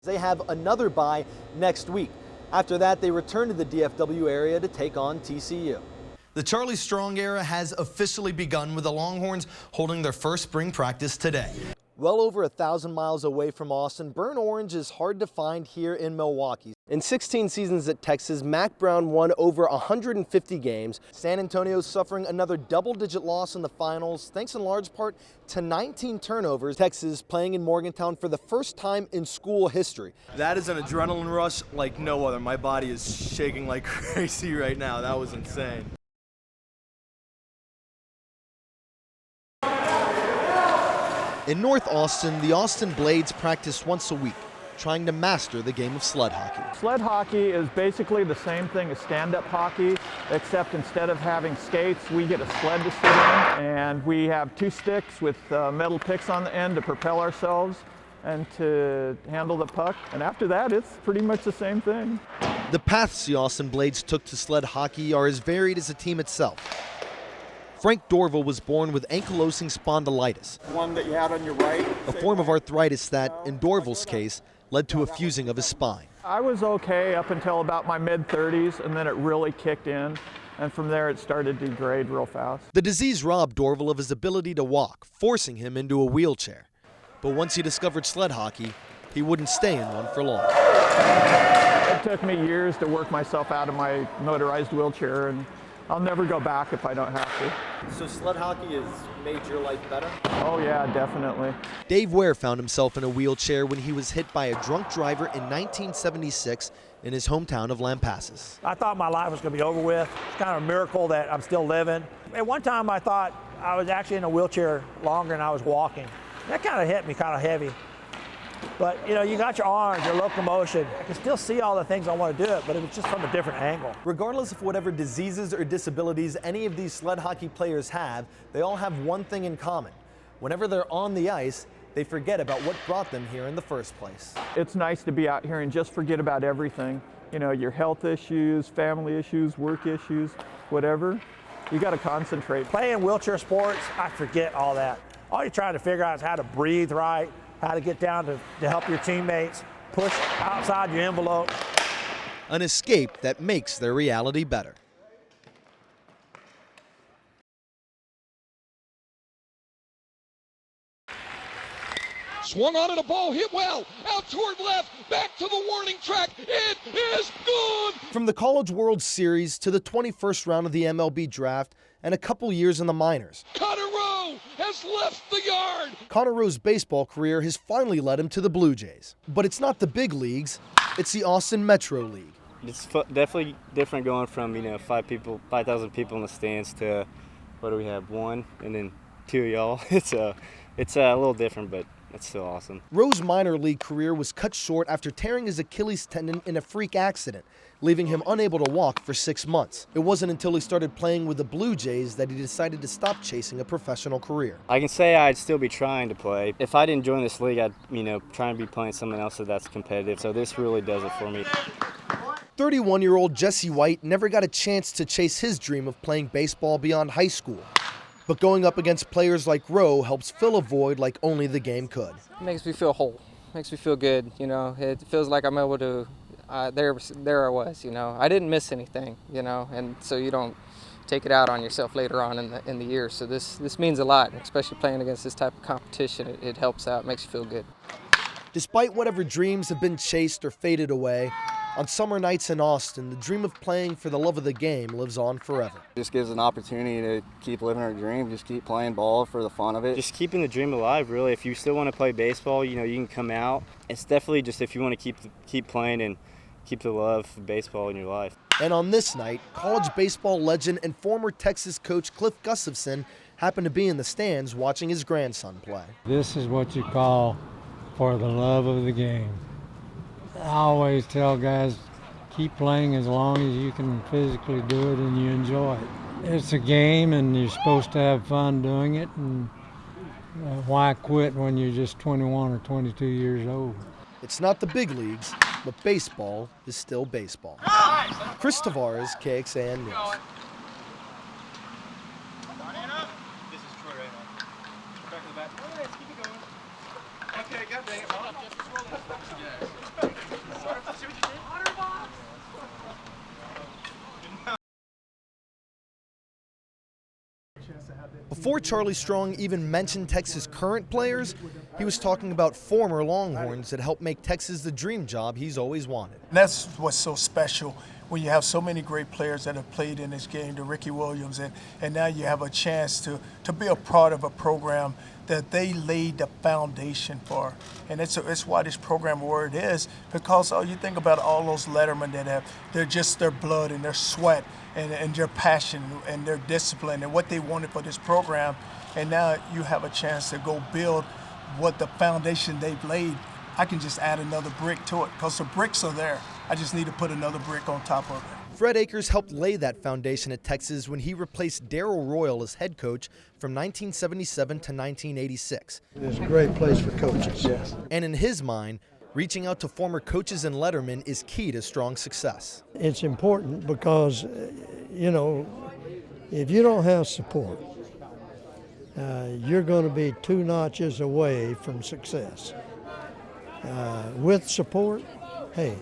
They have another bye next week. After that, they return to the DFW area to take on TCU. The Charlie Strong era has officially begun, with the Longhorns holding their first spring practice today. Well over 1,000 miles away from Austin, burnt orange is hard to find here in Milwaukee. In 16 seasons at Texas, Mack Brown won over 150 games. San Antonio's suffering another double-digit loss in the finals, thanks in large part to 19 turnovers. Texas playing in Morgantown for the first time in school history. That is an adrenaline rush like no other. My body is shaking like crazy right now. That was insane. In North Austin, the Austin Blades practice once a week, trying to master the game of sled hockey. Sled hockey is basically the same thing as stand-up hockey, except instead of having skates, we get a sled to sit in, and we have 2 sticks with metal picks on the end to propel ourselves and to handle the puck. And after that, it's pretty much the same thing. The paths the Austin Blades took to sled hockey are as varied as the team itself. Frank Dorval was born with ankylosing spondylitis, one that you had on your right, a form of arthritis that, in Dorval's case, led to a fusing of his spine. I was okay up until about my mid-30s, and then it really kicked in, and from there it started to degrade real fast. The disease robbed Dorval of his ability to walk, forcing him into a wheelchair. But once he discovered sled hockey, he wouldn't stay in one for long. It took me years to work myself out of my motorized wheelchair, and I'll never go back if I don't have to. So sled hockey has made your life better? Oh yeah, definitely. Dave Ware found himself in a wheelchair when he was hit by a drunk driver in 1976 in his hometown of Lampasas. I thought my life was going to be over with. It's kind of a miracle that I'm still living. At one time I thought I was actually in a wheelchair longer than I was walking. That kind of hit me kind of heavy. But, you know, you got your arms, your locomotion. I can still see all the things I want to do it, but it was just from a different angle. Regardless of whatever diseases or disabilities any of these sled hockey players have, they all have one thing in common. Whenever they're on the ice, they forget about what brought them here in the first place. It's nice to be out here and just forget about everything. You know, your health issues, family issues, work issues, whatever. You got to concentrate. Playing wheelchair sports, I forget all that. All you're trying to figure out is how to breathe right, how to get down to help your teammates, push outside your envelope. An escape that makes their reality better. Swung on and a ball hit well, out toward left, back to the warning track, it is gone! From the College World Series to the 21st round of the MLB draft and a couple years in the minors, Connor Rowe has left the yard! Connor Rowe's baseball career has finally led him to the Blue Jays. But it's not the big leagues, it's the Austin Metro League. It's definitely different going from, 5,000 people in the stands to, what do we have, 1 and then 2 of y'all. It's a little different, but it's still awesome. Rowe's minor league career was cut short after tearing his Achilles tendon in a freak accident, leaving him unable to walk for 6 months. It wasn't until he started playing with the Blue Jays that he decided to stop chasing a professional career. I can say I'd still be trying to play. If I didn't join this league, I'd, try and be playing something else that's competitive. So this really does it for me. 31-year-old Jesse White never got a chance to chase his dream of playing baseball beyond high school. But going up against players like Rowe helps fill a void like only the game could. It makes me feel whole. Makes me feel good, It feels like I'm able to, there I was, I didn't miss anything, and so you don't take it out on yourself later on in the year. So this means a lot, especially playing against this type of competition. It helps out, makes you feel good. Despite whatever dreams have been chased or faded away, on summer nights in Austin, the dream of playing for the love of the game lives on forever. It just gives an opportunity to keep living our dream, just keep playing ball for the fun of it. Just keeping the dream alive, really. If you still want to play baseball, you can come out. It's definitely just if you want to keep playing and keep the love of baseball in your life. And on this night, college baseball legend and former Texas coach Cliff Gustafson happened to be in the stands watching his grandson play. This is what you call for the love of the game. I always tell guys, keep playing as long as you can physically do it and you enjoy it. It's a game and you're supposed to have fun doing it, and why quit when you're just 21 or 22 years old? It's not the big leagues, but baseball is still baseball. Chris Tavarez, KXAN News. This is Troy right now. Back to the bat. All right, keep it going. Okay, God dang it. Before Charlie Strong even mentioned Texas' current players, he was talking about former Longhorns that helped make Texas the dream job he's always wanted. And that's what's so special when you have so many great players that have played in this game, the Ricky Williams, and now you have a chance to be a part of a program that they laid the foundation for. And it's why this program where it is, because you think about all those lettermen that they're just their blood and their sweat and their passion and their discipline and what they wanted for this program. And now you have a chance to go build what the foundation they've laid. I can just add another brick to it because the bricks are there. I just need to put another brick on top of it. Fred Akers helped lay that foundation at Texas when he replaced Darrell Royal as head coach from 1977 to 1986. It's a great place for coaches, yes. And in his mind, reaching out to former coaches and lettermen is key to Strong success. It's important because, you know, if you don't have support, you're going to be 2 notches away from success. With support, hey,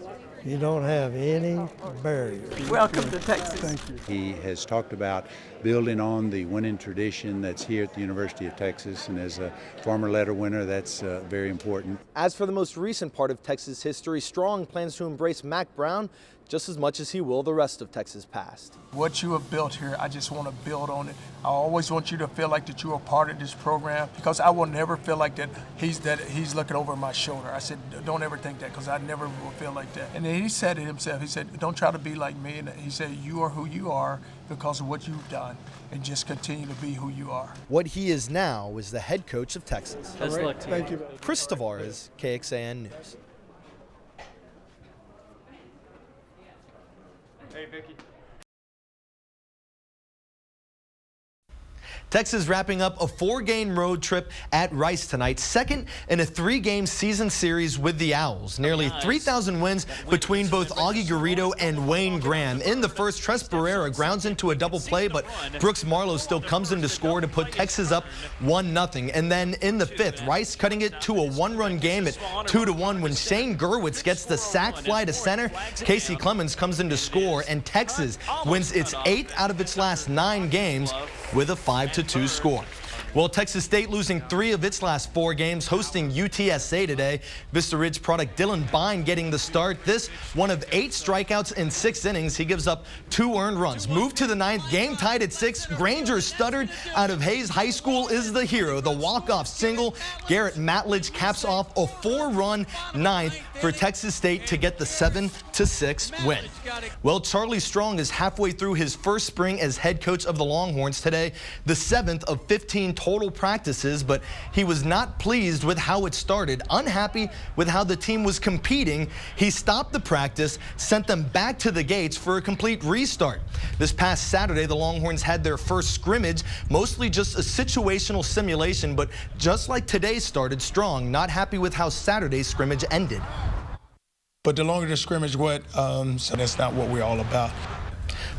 you don't have any barriers. Welcome to Texas. Thank you. He has talked about building on the winning tradition that's here at the University of Texas, and as a former letter winner, that's very important. As for the most recent part of Texas history, Strong plans to embrace Mack Brown just as much as he will the rest of Texas past. What you have built here, I just want to build on it. I always want you to feel like that you are part of this program, because I will never feel like that he's looking over my shoulder. I said, don't ever think that, because I never will feel like that. And then he said it himself. He said, don't try to be like me. And he said, you are who you are because of what you've done, and just continue to be who you are. What he is now is the head coach of Texas. Best luck to you. Thank you. Chris Tavarez, KXAN News. Hey, Vicky. Texas wrapping up a 4-game road trip at Rice tonight, second in a 3-game season series with the Owls. Nearly 3,000 wins between both Augie Garrido and Wayne Graham. In the first, Tres Barrera grounds into a double play, but Brooks Marlowe still comes in to score to put Texas up 1-0. And then in the 5th, Rice cutting it to a 1-run game at 2-1 when Shane Gerwitz gets the sac fly to center. Casey Clemens comes in to score, and Texas wins its 8th out of its last 9 games with a 5-2 score. Well, Texas State losing 3 of its last 4 games, hosting UTSA today. Vista Ridge product Dylan Bine getting the start. This one of 8 strikeouts in 6 innings. He gives up 2 earned runs. Move to the 9th, game tied at 6. Granger stuttered out of Hayes High School is the hero. The walk-off single. Garrett Matledge caps off a 4-run 9th for Texas State to get the 7-6 win. Well, Charlie Strong is halfway through his first spring as head coach of the Longhorns today, the 7th of 15 total practices, but he was not pleased with how it started. Unhappy with how the team was competing, he stopped the practice, sent them back to the gates for a complete restart. This past Saturday, the Longhorns had their first scrimmage, mostly just a situational simulation, but just like today started, Strong not happy with how Saturday's scrimmage ended. But the longer the scrimmage went, so that's not what we're all about.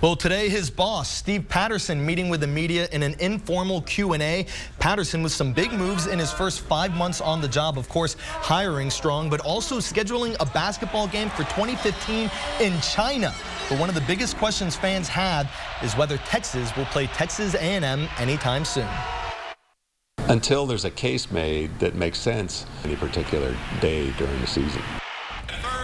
Well, today his boss, Steve Patterson, meeting with the media in an informal Q&A. Patterson with some big moves in his first 5 months on the job, of course, hiring Strong, but also scheduling a basketball game for 2015 in China. But one of the biggest questions fans have is whether Texas will play Texas A&M anytime soon. Until there's a case made that makes sense any particular day during the season.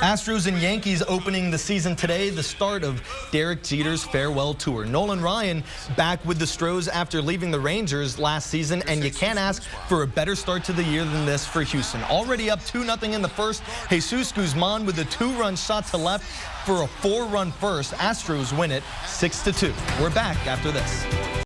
Astros and Yankees opening the season today, the start of Derek Jeter's farewell tour. Nolan Ryan back with the Stros after leaving the Rangers last season, and you can't ask for a better start to the year than this for Houston. Already up 2-0 in the first, Jesus Guzman with a 2-run shot to left for a 4-run first. Astros win it 6-2. We're back after this.